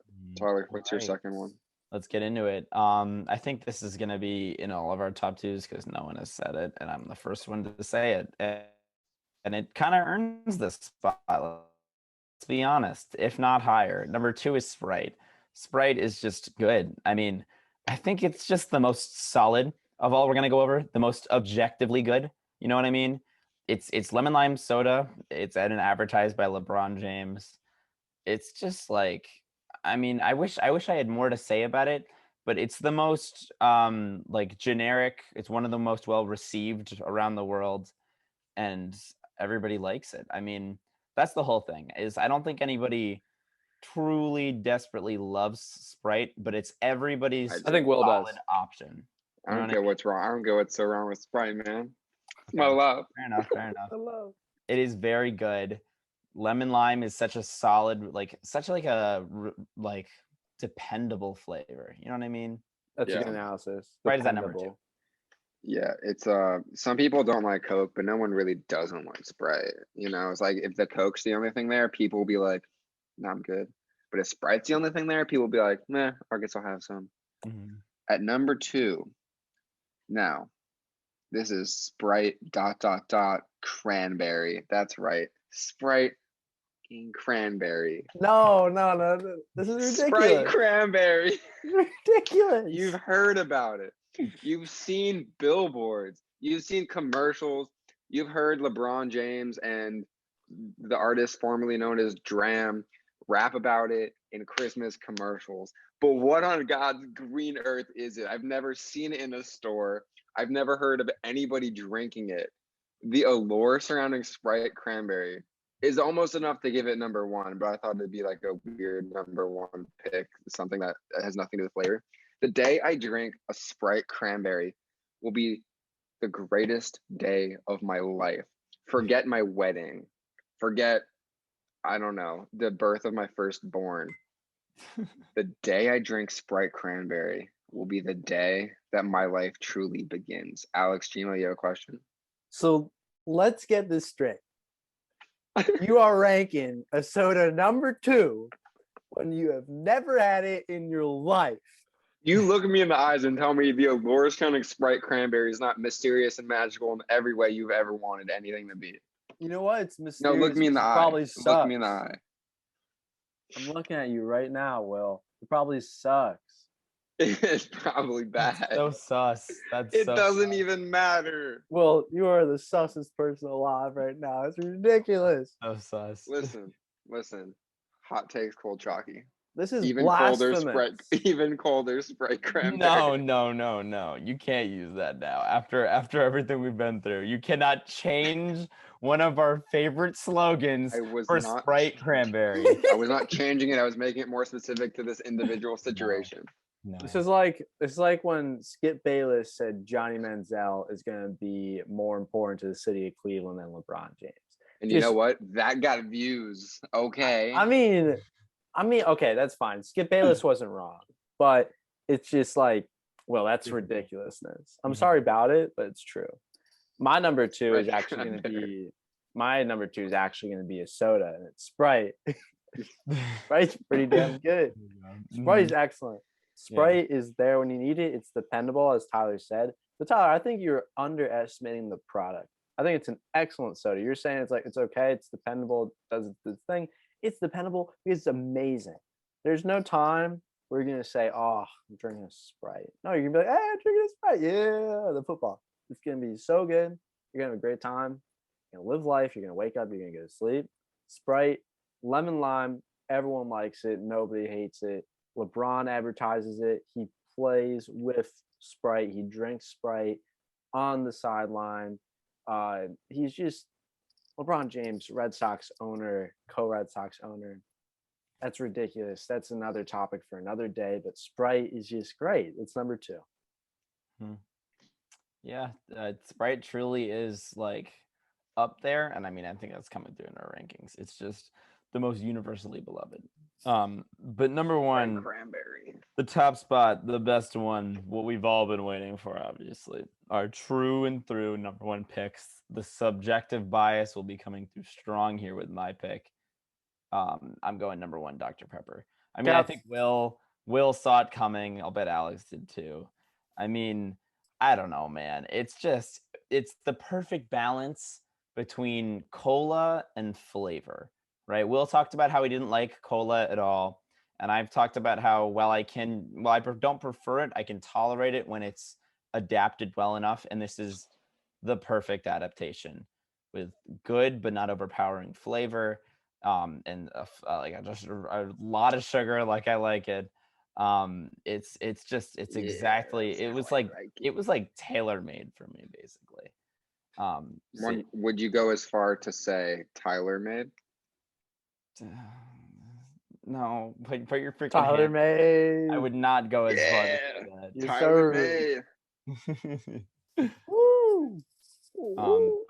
what's your second one? Let's get into it. I think this is going to be in all of our top 2s because no one has said it, and I'm the first one to say it. And it kind of earns this spot. Let's be honest, if not higher. Number 2 is Sprite. Sprite is just good. I mean, I think it's just the most solid of all we're going to go over, the most objectively good. You know what I mean? It's lemon lime soda. It's advertised by LeBron James. It's just like, I mean, I wish I had more to say about it, but it's the most like generic. It's one of the most well received around the world, and everybody likes it. I mean, that's the whole thing. Is I don't think anybody truly desperately loves Sprite, but it's everybody's I think Will does. Option. I don't get what's wrong. I don't get what's so wrong with Sprite, man. It's my love. Fair enough. It is very good. Lemon lime is such a solid, such a dependable flavor. You know what I mean? That's a good analysis. Sprite is that number 2. Yeah, it's some people don't like Coke, but no one really doesn't like Sprite. You know, it's like if the Coke's the only thing there, people will be like, "No, I'm good." But if Sprite's the only thing there, people will be like, "Meh, I guess I'll have some." Mm-hmm. At number 2, now, this is Sprite ... cranberry. That's right, Sprite cranberry. No, this is ridiculous. Sprite cranberry. Ridiculous. You've heard about it. You've seen billboards. You've seen commercials. You've heard LeBron James and the artist formerly known as Dram rap about it in Christmas commercials. But what on God's green earth is it? I've never seen it in a store. I've never heard of anybody drinking it. The allure surrounding Sprite Cranberry is almost enough to give it number one, but I thought it'd be like a weird number one pick, something that has nothing to do with flavor. The day I drink a Sprite Cranberry will be the greatest day of my life. Forget my wedding. Forget, I don't know, the birth of my firstborn. The day I drink Sprite Cranberry will be the day that my life truly begins. Alex, Gino, you have a question? So let's get this straight. You are ranking a soda number 2 when you have never had it in your life. You look at me in the eyes and tell me the allure surrounding Sprite Cranberry is not mysterious and magical in every way you've ever wanted anything to be. You know what? It's No, mysterious. look me in the eye. Probably sucks. Look me in the eye. I'm looking at you right now, Will. It probably sucks. It's probably bad. So sus. That's It so doesn't sus. even matter. Well, you are the sussest person alive right now. It's ridiculous. So sus. Listen. Hot takes, cold chalky. This is Even blasphemous. colder Sprite Cranberry. No. You can't use that now. After everything we've been through, you cannot change one of our favorite slogans for Sprite Cranberry. I was not changing it. I was making it more specific to this individual situation. No. This is like when Skip Bayless said Johnny Manziel is going to be more important to the city of Cleveland than LeBron James. And you know what? That got views. Okay. I mean, okay, that's fine. Skip Bayless wasn't wrong, but it's just like, well, that's ridiculousness. I'm sorry about it, but it's true. My number 2 is actually going to be a soda, and it's Sprite. Sprite's pretty damn good. Sprite is excellent. Sprite is there when you need it. It's dependable, as Tyler said. But Tyler, I think you're underestimating the product. I think it's an excellent soda. You're saying it's okay, it's dependable, it does its thing. It's dependable because it's amazing. There's no time where you're gonna say, "Oh, I'm drinking a Sprite." No, you're gonna be like, "Hey, I'm drinking a Sprite." Yeah, the football. It's gonna be so good. You're gonna have a great time. You're gonna live life. You're gonna wake up. You're gonna go to sleep. Sprite, lemon lime. Everyone likes it. Nobody hates it. LeBron advertises it. He plays with Sprite. He drinks Sprite on the sideline. He's just LeBron James, Red Sox owner, co-Red Sox owner. That's ridiculous. That's another topic for another day. But Sprite is just great. It's number 2. Yeah, Sprite truly is like up there, and I mean, I think that's coming through in our rankings. It's just the most universally beloved. But number 1, Cranberry. the top spot, the best one, what we've all been waiting for, obviously, our true and through number 1 picks. The subjective bias will be coming through strong here with my pick. I'm going number 1, Dr. Pepper. I mean, I think Will saw it coming. I'll bet Alex did too. I mean, I don't know, man. It's the perfect balance between cola and flavor, right? Will talked about how he didn't like cola at all. And I've talked about how while I don't prefer it, I can tolerate it when it's adapted well enough. And this is the perfect adaptation with good but not overpowering flavor, and just a lot of sugar, like I like it. It was like tailor-made for me, basically. Would you go as far to say Tyler made? No, put your freaking Tyler made. I would not go as far as that. Tyler made. Woo!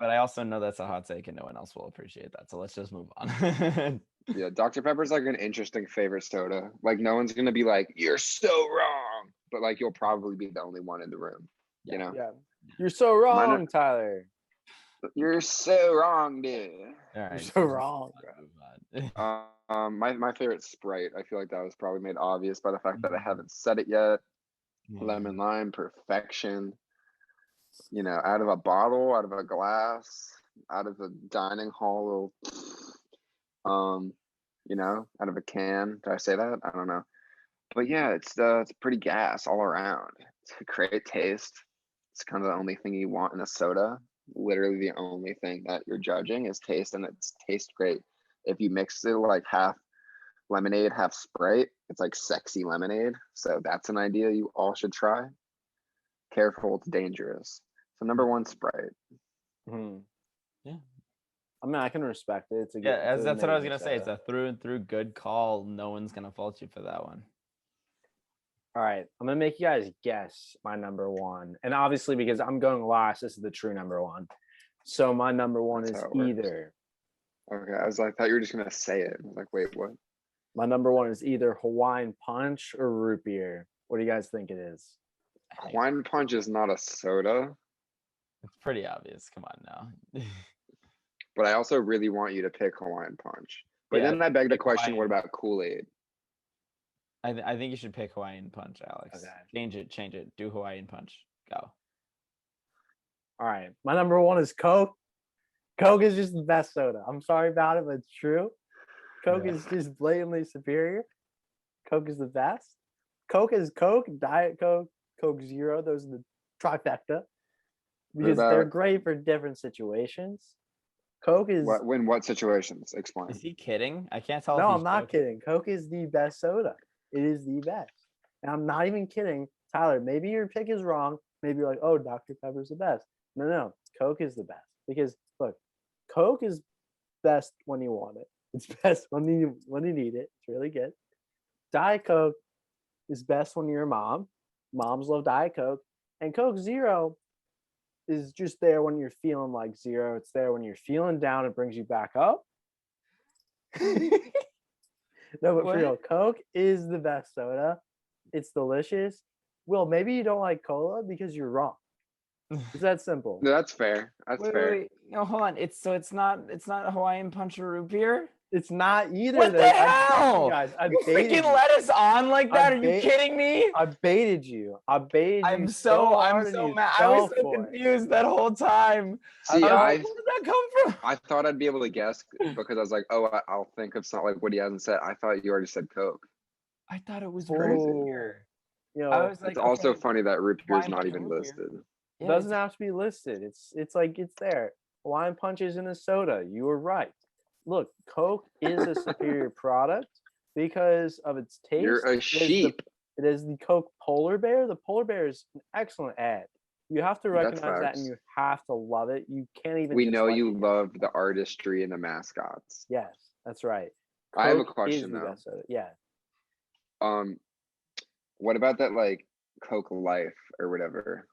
But I also know that's a hot take and no one else will appreciate that. So let's just move on. Yeah, Dr. Pepper's like an interesting favorite soda. Like no one's gonna be like, "You're so wrong," but like you'll probably be the only one in the room. You know? Yeah. You're so wrong, Tyler. You're so wrong, dude. All right, You're so wrong, bro. My favorite Sprite. I feel like that was probably made obvious by the fact that I haven't said it yet. Lemon lime perfection. You know, out of a bottle, out of a glass, out of a dining hall, you know, out of a can. Did I say that? I don't know. But yeah, it's pretty gas all around. It's a great taste. It's kind of the only thing you want in a soda. literally the only thing that you're judging is taste, and it's tastes great. If you mix it like half lemonade, half Sprite, it's like sexy lemonade. So that's an idea you all should try. Careful, it's dangerous. So number one, Sprite. Mhm. Yeah. I mean, I can respect it. It's a good. Yeah, it's an that's what I was amazing gonna say. It's soda. a through and through good call. No one's gonna fault you for that one. All right, I'm gonna make you guys guess my number one, and obviously because I'm going last, this is the true number one. So my number one That's is how it works. either Okay, I thought you were just gonna say it. I was like, wait, what? my number one is either Hawaiian Punch or root beer. What do you guys think it is? Hawaiian Punch is not a soda, It's pretty obvious. Come on now. but I also really want you to pick Hawaiian Punch. But Yeah, then I beg the pick question, what Hawaiian. about Kool-Aid? I think you should pick Hawaiian Punch, Alex. Okay. Change it. Do Hawaiian Punch. Go. All right, my number one is Coke. Coke is just the best soda. I'm sorry about it, but it's true. Coke Yeah. is just blatantly superior. Coke is the best. Coke is Coke, Diet Coke, Coke Zero. Those are the trifecta because they're about- great for different situations. Coke is What situations? Explain. Is he kidding? I can't tell. if no, he's I'm not joking. kidding. Coke is the best soda. It is the best. And I'm not even kidding. Tyler, maybe your pick is wrong. Maybe you're like, oh, Dr. Pepper's the best. No, Coke is the best. Because look, Coke is best when you want it. It's best when you need it. It's really good. Diet Coke is best when you're a mom. Moms love Diet Coke. And Coke Zero is just there when you're feeling like zero. It's there when you're feeling down. It brings you back up. No, but for real, Coke is the best soda. It's delicious. Will, maybe you don't like cola because you're wrong. It's that simple. No, that's fair. That's fair. Wait. No, hold on. It's not Hawaiian Punch or root beer. It's not either. What the hell? Guys, I You baited freaking you. let us on like that? I Are you kidding me? I baited you. I baited you. I'm so hard and you mad. I was fell so for it. confused that whole time. See, Where I did that come from? I thought I'd be able to guess because I was like, oh, I'll think of something like what he hasn't said. I thought you already said Coke. I thought it was crazy. root beer. You I know, was like, It's also okay, funny that root beer is Hawaiian not Punch even root beer. listed. it Yeah, doesn't have to be listed. It's like it's there. Hawaiian Punch is in a soda. You were right. Look, Coke is a superior product because of its taste. You're a sheep. It is the Coke Polar Bear. The Polar Bear is an excellent ad. You have to That's recognize that, and facts. you have to love it. You can't even. We know dislike you it. love the artistry and the mascots. Yes, that's right. I have a Coke question, is the though. best soda. Yeah. What about that like Coke Life or whatever?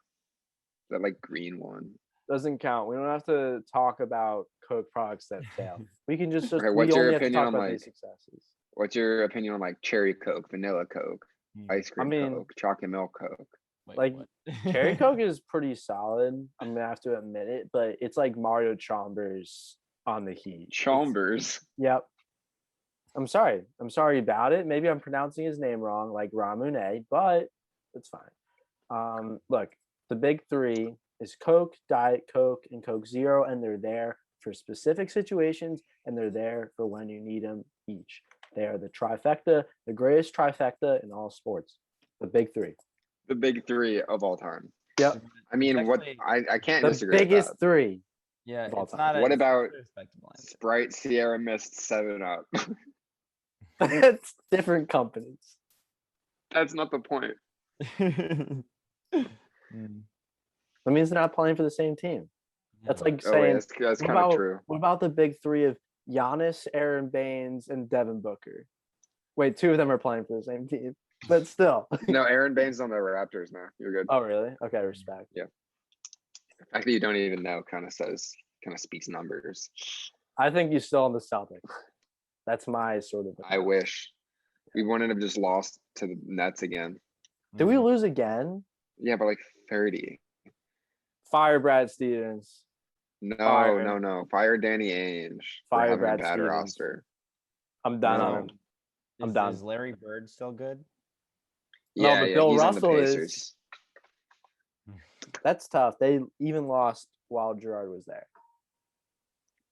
That like green one. Doesn't count. We don't have to talk about Coke products that fail. We can just Okay, we what's your only have to opinion talk on, about like- these successes. What's your opinion on like cherry Coke, vanilla Coke, ice cream mean- Coke, chocolate milk Coke? Wait, Like, what? Cherry Coke is pretty solid. I'm gonna have to admit it, but it's like Mario Chalmers on the heat. Chambers. Yep. I'm sorry. I'm sorry about it. Maybe I'm pronouncing his name wrong, like Ramune, but it's fine. Look, the big three is Coke, Diet Coke, and Coke Zero, and they're there for specific situations, and they're there for when you need them each. They are the trifecta, the greatest trifecta in all sports. The big three. The big three of all time. Yep. I mean, It's what actually- I can't The disagree with biggest that. three. Yeah, of all it's time. not. What it's not about a respectable answer. Sprite, Sierra Mist, 7-Up. That's different companies. That's not the point. Mm. That means they're not playing for the same team. That's Yeah. like Oh, wait, saying, that's what kind of about, true. what about the big three of Giannis, Aaron Baines, and Devin Booker? Wait, two of them are playing for the same team, but still. No, Aaron Baines on the Raptors now. You're good. Oh, really? Okay, respect. The fact that you don't even know kind of speaks numbers. I think you're still on the Celtics. That's my sort of. I wish we wouldn't have just lost to the Nets again. Did we lose again? Yeah, but like 30. Fire Brad Stevens. No, Fire. no. Fire Danny Ainge for Fire having Brad a bad Stevens. roster. I'm done on No. him. I'm Is- done. Is Larry Bird still good? No, Yeah, but yeah, Bill he's on the Russell is. Pacers. That's tough. They even lost while Gerard was there.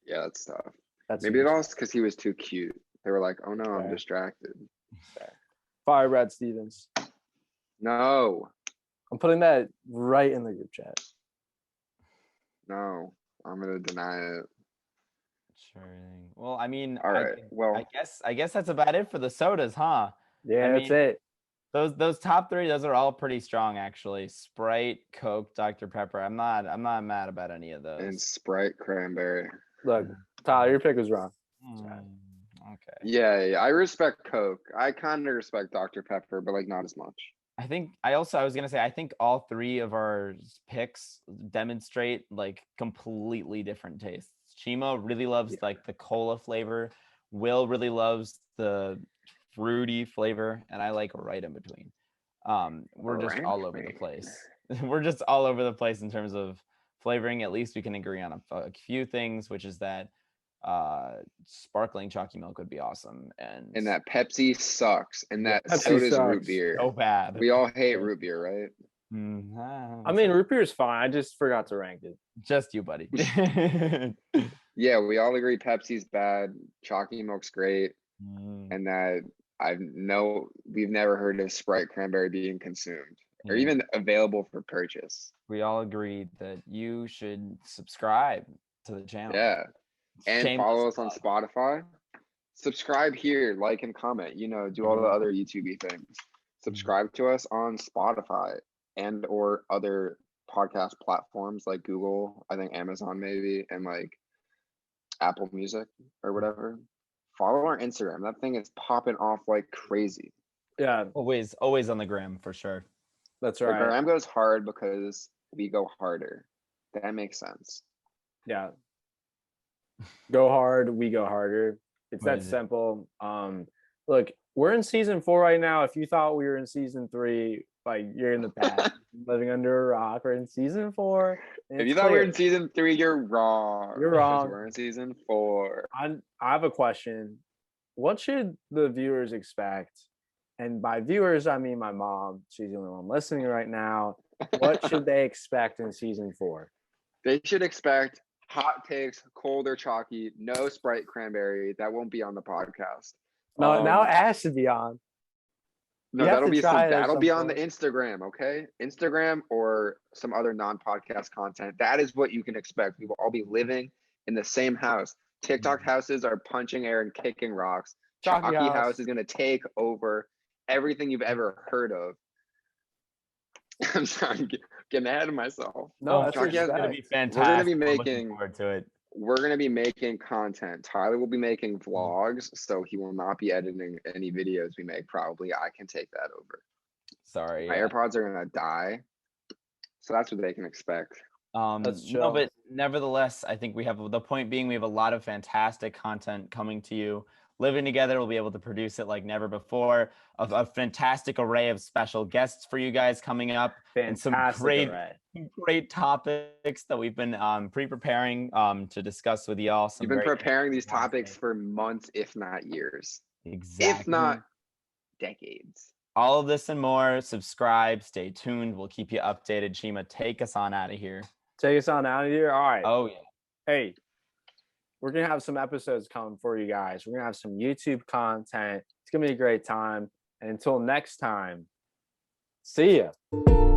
Yeah, that's tough. That's Maybe they huge. lost because he was too cute. They were like, oh no, I'm Fair. distracted. Fire Brad Stevens. No. I'm putting that right in the group chat. No, I'm gonna deny it. Sure thing. Well, I mean, All right. Well, I guess that's about it for the sodas, huh? Yeah, I that's mean, it. those top three, those are all pretty strong actually. Sprite, Coke, Dr. Pepper. I'm not mad about any of and those. Sprite cranberry. Look, Tyler, your pick was wrong. Okay. Yeah, I respect Coke. I kind of respect Dr. Pepper, but like not as much. I was gonna say I think all three of our picks demonstrate like completely different tastes. Chima really loves like the cola flavor. Will really loves the fruity flavor, and I like right in between. We're just all over the place. We're just all over the place in terms of flavoring. At least we can agree on a few things, which is that sparkling chalky milk would be awesome, And that Pepsi sucks, and that Pepsi soda's root sucks. beer. so bad. We all hate root beer, right? I mean, root beer is fine. I just forgot to rank it. Just you, buddy. Yeah, we all agree Pepsi's bad, chalky milk's great, and that we've never heard of Sprite cranberry being consumed or even available for purchase. We all agreed that you should subscribe to the channel. Yeah. And Shameless follow us on plug. Spotify. Subscribe here, like and comment, do all the other YouTube things. Subscribe to us on Spotify and or other podcast platforms like Google, I think Amazon maybe, and like Apple Music or whatever. Follow our Instagram. That thing is popping off like crazy. Yeah, Always on the gram for sure. that's The right. gram goes hard because we go harder. That makes sense. Yeah. Go hard, we go harder. It's that Amazing. simple. Look, we're in season 4 right now. If you thought we were in season 3, like you're in the past, living under a rock. We're in season 4. If you thought we were in season 3, you're wrong. You're wrong. We're in season 4. I have a question. What should the viewers expect? And by viewers, I mean my mom. She's the only one listening right now. What should they expect in season 4? They should expect hot takes, cold or chalky, no Sprite cranberry. That won't be on the podcast. No, now Ash should be on. No, You have that'll to be try it at that'll some be on the point. Instagram, okay? Instagram or some other non-podcast content. That is what you can expect. We will all be living in the same house. TikTok houses are punching air and kicking rocks. Chalky house is gonna take over everything you've ever heard of. I'm sorry, getting ahead of myself. No, that's Chalky house is gonna respect. be fantastic. We're gonna be I'm looking making forward to it. we're going to be making content. Tyler will be making vlogs, so he will not be editing any videos we make. Probably I can take that over. Sorry. My AirPods are going to die, so that's what they can expect. That's No, chill. but nevertheless, I think we have the point being we have a lot of fantastic content coming to you. Living together, we'll be able to produce it like never before. A fantastic array of special guests for you guys coming up, and some great topics that we've been pre-preparing to discuss with y'all. You've been preparing these topics for months, if not years, exactly, if not decades. All of this and more. Subscribe, stay tuned. We'll keep you updated. Chima, take us on out of here. Take us on out of here. All right. Oh yeah. Hey, we're gonna have some episodes coming for you guys. We're gonna have some YouTube content. It's gonna be a great time. And until next time, see ya.